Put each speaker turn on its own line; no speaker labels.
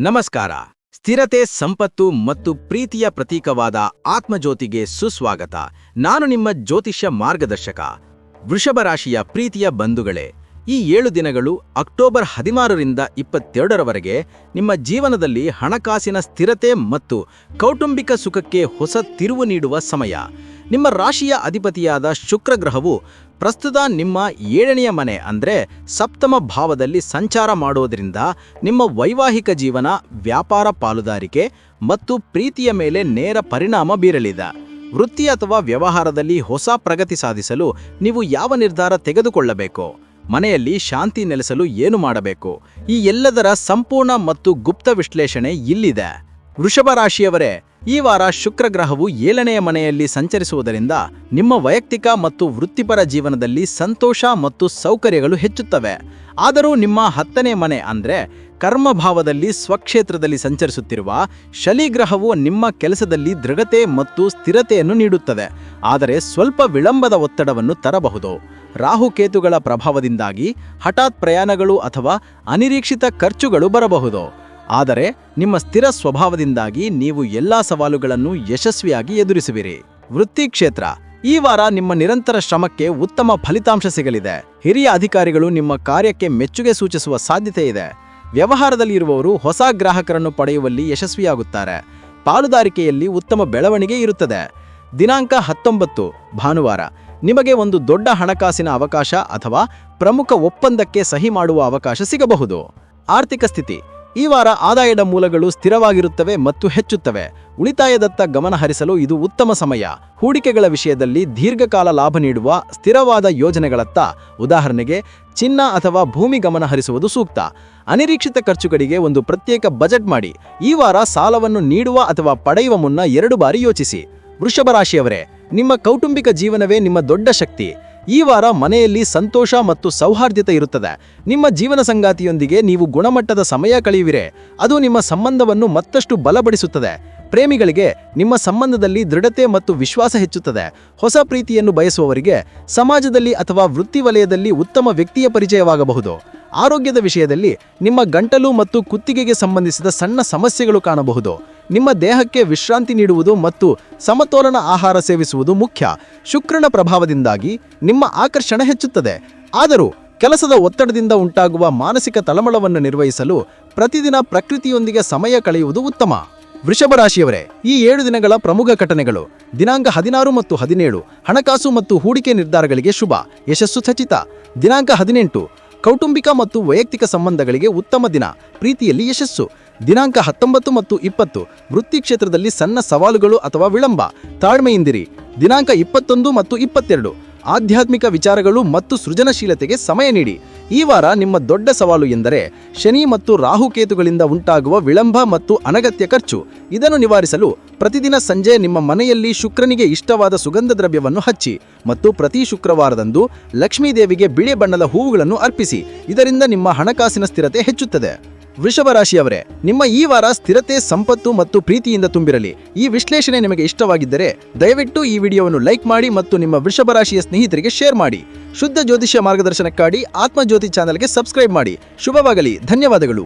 ನಮಸ್ಕಾರ. ಸ್ಥಿರತೆ, ಸಂಪತ್ತು ಮತ್ತು ಪ್ರೀತಿಯ ಪ್ರತೀಕವಾದ ಆತ್ಮಜ್ಯೋತಿಗೆ ಸುಸ್ವಾಗತ. ನಾನು ನಿಮ್ಮ ಜ್ಯೋತಿಷ್ಯ ಮಾರ್ಗದರ್ಶಕ. ವೃಷಭ ರಾಶಿಯ ಪ್ರೀತಿಯ ಬಂಧುಗಳೇ, ಈ 7 ದಿನಗಳು ಅಕ್ಟೋಬರ್ 16ರಿಂದ 22ರವರೆಗೆ ನಿಮ್ಮ ಜೀವನದಲ್ಲಿ ಹಣಕಾಸಿನ ಸ್ಥಿರತೆ ಮತ್ತು ಕೌಟುಂಬಿಕ ಸುಖಕ್ಕೆ ಹೊಸ ತಿರುವು ನೀಡುವ ಸಮಯ. ನಿಮ್ಮ ರಾಶಿಯ ಅಧಿಪತಿಯಾದ ಶುಕ್ರ ಗ್ರಹವು ಪ್ರಸ್ತುತ ನಿಮ್ಮ 7ನೆಯ ಮನೆ ಅಂದರೆ ಸಪ್ತಮ ಭಾವದಲ್ಲಿ ಸಂಚಾರ ಮಾಡೋದ್ರಿಂದ ನಿಮ್ಮ ವೈವಾಹಿಕ ಜೀವನ, ವ್ಯಾಪಾರ ಪಾಲುದಾರಿಕೆ ಮತ್ತು ಪ್ರೀತಿಯ ಮೇಲೆ ನೇರ ಪರಿಣಾಮ ಬೀರಲಿದೆ. ವೃತ್ತಿ ಅಥವಾ ವ್ಯವಹಾರದಲ್ಲಿ ಹೊಸ ಪ್ರಗತಿ ಸಾಧಿಸಲು ನೀವು ಯಾವ ನಿರ್ಧಾರ ತೆಗೆದುಕೊಳ್ಳಬೇಕು? ಮನೆಯಲ್ಲಿ ಶಾಂತಿ ನೆಲೆಸಲು ಏನು ಮಾಡಬೇಕು? ಈ ಎಲ್ಲದರ ಸಂಪೂರ್ಣ ಮತ್ತು ಗುಪ್ತ ವಿಶ್ಲೇಷಣೆ ಇಲ್ಲಿದೆ. ವೃಷಭ ರಾಶಿಯವರೇ, ಈ ವಾರ ಶುಕ್ರ ಗ್ರಹವು 7ನೆಯ ಮನೆಯಲ್ಲಿ ಸಂಚರಿಸುವುದರಿಂದ ನಿಮ್ಮ ವೈಯಕ್ತಿಕ ಮತ್ತು ವೃತ್ತಿಪರ ಜೀವನದಲ್ಲಿ ಸಂತೋಷ ಮತ್ತು ಸೌಕರ್ಯಗಳು ಹೆಚ್ಚುತ್ತವೆ. ಆದರೂ ನಿಮ್ಮ 10ನೇ ಮನೆ ಅಂದರೆ ಕರ್ಮಭಾವದಲ್ಲಿ ಸ್ವಕ್ಷೇತ್ರದಲ್ಲಿ ಸಂಚರಿಸುತ್ತಿರುವ ಶನಿ ಗ್ರಹವು ನಿಮ್ಮ ಕೆಲಸದಲ್ಲಿ ದೃಢತೆ ಮತ್ತು ಸ್ಥಿರತೆಯನ್ನು ನೀಡುತ್ತದೆ, ಆದರೆ ಸ್ವಲ್ಪ ವಿಳಂಬದ ಒತ್ತಡವನ್ನು ತರಬಹುದು. ರಾಹುಕೇತುಗಳ ಪ್ರಭಾವದಿಂದಾಗಿ ಹಠಾತ್ ಪ್ರಯಾಣಗಳು ಅಥವಾ ಅನಿರೀಕ್ಷಿತ ಖರ್ಚುಗಳು ಬರಬಹುದು. ಆದರೆ ನಿಮ್ಮ ಸ್ಥಿರ ಸ್ವಭಾವದಿಂದಾಗಿ ನೀವು ಎಲ್ಲಾ ಸವಾಲುಗಳನ್ನು ಯಶಸ್ವಿಯಾಗಿ ಎದುರಿಸುವಿರಿ. ವೃತ್ತಿ ಕ್ಷೇತ್ರ, ಈ ವಾರ ನಿಮ್ಮ ನಿರಂತರ ಶ್ರಮಕ್ಕೆ ಉತ್ತಮ ಫಲಿತಾಂಶ ಸಿಗಲಿದೆ. ಹಿರಿಯ ಅಧಿಕಾರಿಗಳು ನಿಮ್ಮ ಕಾರ್ಯಕ್ಕೆ ಮೆಚ್ಚುಗೆ ಸೂಚಿಸುವ ಸಾಧ್ಯತೆ ಇದೆ. ವ್ಯವಹಾರದಲ್ಲಿ ಇರುವವರು ಹೊಸ ಗ್ರಾಹಕರನ್ನು ಪಡೆಯುವಲ್ಲಿ ಯಶಸ್ವಿಯಾಗುತ್ತಾರೆ. ಪಾಲುದಾರಿಕೆಯಲ್ಲಿ ಉತ್ತಮ ಬೆಳವಣಿಗೆ ಇರುತ್ತದೆ. ದಿನಾಂಕ 19 ಭಾನುವಾರ, ನಿಮಗೆ ಒಂದು ದೊಡ್ಡ ಹಣಕಾಸಿನ ಅವಕಾಶ ಅಥವಾ ಪ್ರಮುಖ ಒಪ್ಪಂದಕ್ಕೆ ಸಹಿ ಮಾಡುವ ಅವಕಾಶ ಸಿಗಬಹುದು. ಆರ್ಥಿಕ ಸ್ಥಿತಿ, ಈ ವಾರ ಆದಾಯದ ಮೂಲಗಳು ಸ್ಥಿರವಾಗಿರುತ್ತವೆ ಮತ್ತು ಹೆಚ್ಚುತ್ತವೆ. ಉಳಿತಾಯದತ್ತ ಗಮನ ಹರಿಸಲು ಇದು ಉತ್ತಮ ಸಮಯ. ಹೂಡಿಕೆಗಳ ವಿಷಯದಲ್ಲಿ ದೀರ್ಘಕಾಲ ಲಾಭ ನೀಡುವ ಸ್ಥಿರವಾದ ಯೋಜನೆಗಳತ್ತ, ಉದಾಹರಣೆಗೆ ಚಿನ್ನ ಅಥವಾ ಭೂಮಿ, ಗಮನ ಹರಿಸುವುದು ಸೂಕ್ತ. ಅನಿರೀಕ್ಷಿತ ಖರ್ಚುಗಳಿಗೆ ಒಂದು ಪ್ರತ್ಯೇಕ ಬಜೆಟ್ ಮಾಡಿ. ಈ ವಾರ ಸಾಲವನ್ನು ನೀಡುವ ಅಥವಾ ಪಡೆಯುವ ಮುನ್ನ 2 ಬಾರಿ ಯೋಚಿಸಿ. ವೃಷಭ ರಾಶಿಯವರೇ, ನಿಮ್ಮ ಕೌಟುಂಬಿಕ ಜೀವನವೇ ನಿಮ್ಮ ದೊಡ್ಡ ಶಕ್ತಿ. ಈ ವಾರ ಮನೆಯಲ್ಲಿ ಸಂತೋಷ ಮತ್ತು ಸೌಹಾರ್ದತೆ ಇರುತ್ತದೆ. ನಿಮ್ಮ ಜೀವನ ಸಂಗಾತಿಯೊಂದಿಗೆ ನೀವು ಗುಣಮಟ್ಟದ ಸಮಯ ಕಳೆಯುವಿರಿ. ಅದು ನಿಮ್ಮ ಸಂಬಂಧವನ್ನು ಮತ್ತಷ್ಟು ಬಲಪಡಿಸುತ್ತದೆ. ಪ್ರೇಮಿಗಳಿಗೆ ನಿಮ್ಮ ಸಂಬಂಧದಲ್ಲಿ ದೃಢತೆ ಮತ್ತು ವಿಶ್ವಾಸ ಹೆಚ್ಚುತ್ತದೆ. ಹೊಸ ಪ್ರೀತಿಯನ್ನು ಬಯಸುವವರಿಗೆ ಸಮಾಜದಲ್ಲಿ ಅಥವಾ ವೃತ್ತಿ ವಲಯದಲ್ಲಿ ಉತ್ತಮ ವ್ಯಕ್ತಿಯ ಪರಿಚಯವಾಗಬಹುದು. ಆರೋಗ್ಯದ ವಿಷಯದಲ್ಲಿ ನಿಮ್ಮ ಗಂಟಲು ಮತ್ತು ಕುತ್ತಿಗೆಗೆ ಸಂಬಂಧಿಸಿದ ಸಣ್ಣ ಸಮಸ್ಯೆಗಳು ಕಾಣಬಹುದು. ನಿಮ್ಮ ದೇಹಕ್ಕೆ ವಿಶ್ರಾಂತಿ ನೀಡುವುದು ಮತ್ತು ಸಮತೋಲನ ಆಹಾರ ಸೇವಿಸುವುದು ಮುಖ್ಯ. ಶುಕ್ರನ ಪ್ರಭಾವದಿಂದಾಗಿ ನಿಮ್ಮ ಆಕರ್ಷಣೆ ಹೆಚ್ಚುತ್ತದೆ. ಆದರೂ ಕೆಲಸದ ಒತ್ತಡದಿಂದ ಉಂಟಾಗುವ ಮಾನಸಿಕ ತಳಮಳವನ್ನು ನಿರ್ವಹಿಸಲು ಪ್ರತಿದಿನ ಪ್ರಕೃತಿಯೊಂದಿಗೆ ಸಮಯ ಕಳೆಯುವುದು ಉತ್ತಮ. ವೃಷಭ ರಾಶಿಯವರೇ, ಈ 7 ದಿನಗಳ ಪ್ರಮುಖ ಘಟನೆಗಳು. ದಿನಾಂಕ 16 ಮತ್ತು 17, ಹಣಕಾಸು ಮತ್ತು ಹೂಡಿಕೆ ನಿರ್ಧಾರಗಳಿಗೆ ಶುಭ, ಯಶಸ್ಸು ಖಚಿತ. ದಿನಾಂಕ 18, ಕೌಟುಂಬಿಕ ಮತ್ತು ವೈಯಕ್ತಿಕ ಸಂಬಂಧಗಳಿಗೆ ಉತ್ತಮ ದಿನ, ಪ್ರೀತಿಯಲ್ಲಿ ಯಶಸ್ಸು. ದಿನಾಂಕ 19 ಮತ್ತು 20, ವೃತ್ತಿ ಕ್ಷೇತ್ರದಲ್ಲಿ ಸಣ್ಣ ಸವಾಲುಗಳು ಅಥವಾ ವಿಳಂಬ, ತಾಳ್ಮೆಯಿಂದಿರಿ. ದಿನಾಂಕ 21 ಮತ್ತು 22, ಆಧ್ಯಾತ್ಮಿಕ ವಿಚಾರಗಳು ಮತ್ತು ಸೃಜನಶೀಲತೆಗೆ ಸಮಯ ನೀಡಿ. ಈ ವಾರ ನಿಮ್ಮ ದೊಡ್ಡ ಸವಾಲು ಎಂದರೆ ಶನಿ ಮತ್ತು ರಾಹುಕೇತುಗಳಿಂದ ಉಂಟಾಗುವ ವಿಳಂಬ ಮತ್ತು ಅನಗತ್ಯ ಖರ್ಚು. ಇದನ್ನು ನಿವಾರಿಸಲು ಪ್ರತಿದಿನ ಸಂಜೆ ನಿಮ್ಮ ಮನೆಯಲ್ಲಿ ಶುಕ್ರನಿಗೆ ಇಷ್ಟವಾದ ಸುಗಂಧ ದ್ರವ್ಯವನ್ನು ಹಚ್ಚಿ ಮತ್ತು ಪ್ರತಿ ಶುಕ್ರವಾರದಂದು ಲಕ್ಷ್ಮೀದೇವಿಗೆ ಬಿಳಿ ಬಣ್ಣದ ಹೂವುಗಳನ್ನು ಅರ್ಪಿಸಿ. ಇದರಿಂದ ನಿಮ್ಮ ಹಣಕಾಸಿನ ಸ್ಥಿರತೆ ಹೆಚ್ಚುತ್ತದೆ. ವೃಷಭ ರಾಶಿಯವರೇ, ನಿಮ್ಮ ಈ ವಾರ ಸ್ಥಿರತೆ, ಸಂಪತ್ತು ಮತ್ತು ಪ್ರೀತಿಯಿಂದ ತುಂಬಿರಲಿ. ಈ ವಿಶ್ಲೇಷಣೆ ನಿಮಗೆ ಇಷ್ಟವಾಗಿದ್ದರೆ ದಯವಿಟ್ಟು ಈ ವಿಡಿಯೋವನ್ನು ಲೈಕ್ ಮಾಡಿ ಮತ್ತು ನಿಮ್ಮ ವೃಷಭ ರಾಶಿಯ ಸ್ನೇಹಿತರಿಗೆ ಶೇರ್ ಮಾಡಿ. ಶುದ್ಧ ಜ್ಯೋತಿಷ್ಯ ಮಾರ್ಗದರ್ಶನಕ್ಕಾಗಿ ಆತ್ಮಜ್ಯೋತಿ ಚಾನೆಲ್ಗೆ ಸಬ್ಸ್ಕ್ರೈಬ್ ಮಾಡಿ. ಶುಭವಾಗಲಿ. ಧನ್ಯವಾದಗಳು.